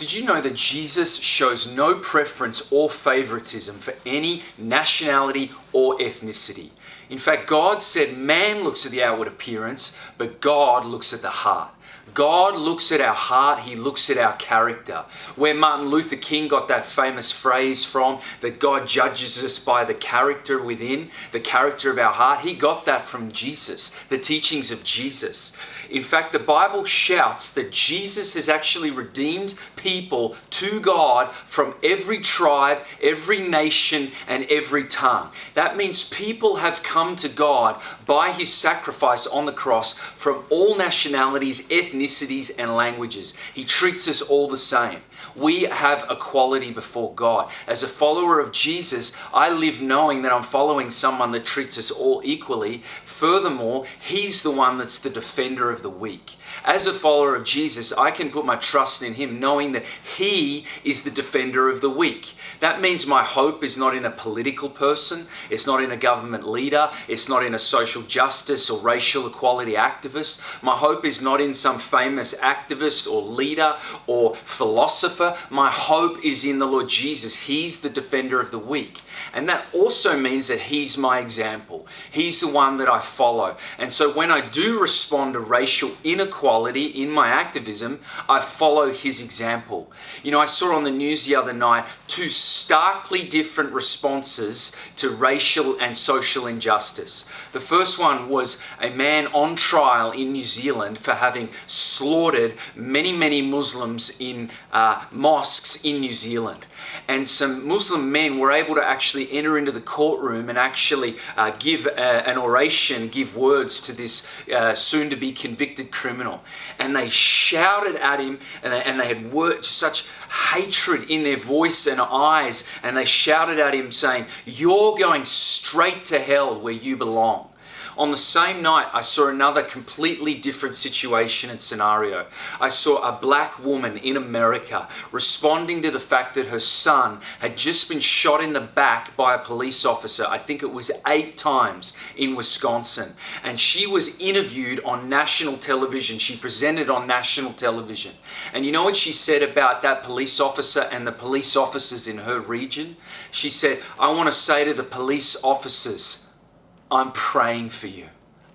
Did you know that Jesus shows no preference or favoritism for any nationality or ethnicity? In fact, God said man looks at the outward appearance, but God looks at the heart. God looks at our heart, He looks at our character. Where Martin Luther King got that famous phrase from, that God judges us by the character within, the character of our heart, he got that from Jesus, the teachings of Jesus. In fact, the Bible shouts that Jesus has actually redeemed people to God from every tribe, every nation, and every tongue. That means people have come to God by His sacrifice on the cross from all nationalities, ethnicities, and languages. He treats us all the same. We have equality before God. As a follower of Jesus, I live knowing that I'm following someone that treats us all equally. Furthermore, He's the one that's the defender of the weak. As a follower of Jesus, I can put my trust in Him knowing that He is the defender of the weak. That means my hope is not in a political person, it's not in a government leader, it's not in a social justice or racial equality activist. My hope is not in some famous activist or leader or philosopher. My hope is in the Lord Jesus. He's the defender of the weak. And that also means that He's my example. He's the one that I follow. And so when I do respond to racial inequality in my activism, I follow His example. You know, I saw on the news the other night two starkly different responses to racial and social injustice. The first one was a man on trial in New Zealand for having slaughtered many Muslims in mosques in New Zealand. And some Muslim men were able to actually enter into the courtroom and actually give an oration, give words to this soon-to-be convicted criminal. And they shouted at him, and they had words, such hatred in their voice and eyes, and they shouted at him saying, "You're going straight to hell where you belong." On the same night, I saw another completely different situation and scenario. I saw a black woman in America responding to the fact that her son had just been shot in the back by a police officer. I think it was 8 times in Wisconsin. And she was interviewed on national television. She presented on national television. And you know what she said about that police officer and the police officers in her region? She said, "I want to say to the police officers, I'm praying for you.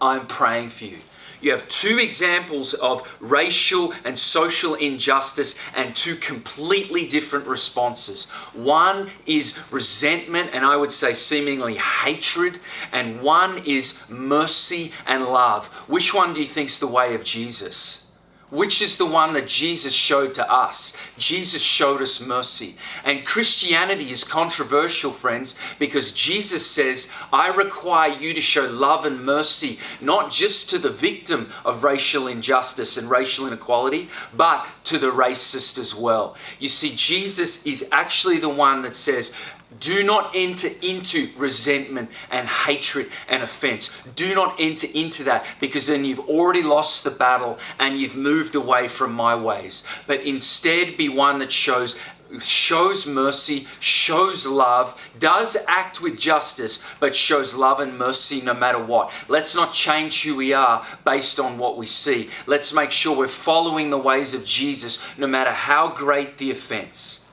I'm praying for you." You have 2 examples of racial and social injustice and 2 completely different responses. One is resentment and I would say seemingly hatred, and one is mercy and love. Which one do you think is the way of Jesus? Which is the one that Jesus showed to us? Jesus showed us mercy. And Christianity is controversial, friends, because Jesus says, I require you to show love and mercy, not just to the victim of racial injustice and racial inequality, but to the racist as well. You see, Jesus is actually the one that says, do not enter into resentment and hatred and offense. Do not enter into that, because then you've already lost the battle and you've moved away from my ways. But instead be one that shows mercy, shows love, does act with justice, but shows love and mercy no matter what. Let's not change who we are based on what we see. Let's make sure we're following the ways of Jesus no matter how great the offense.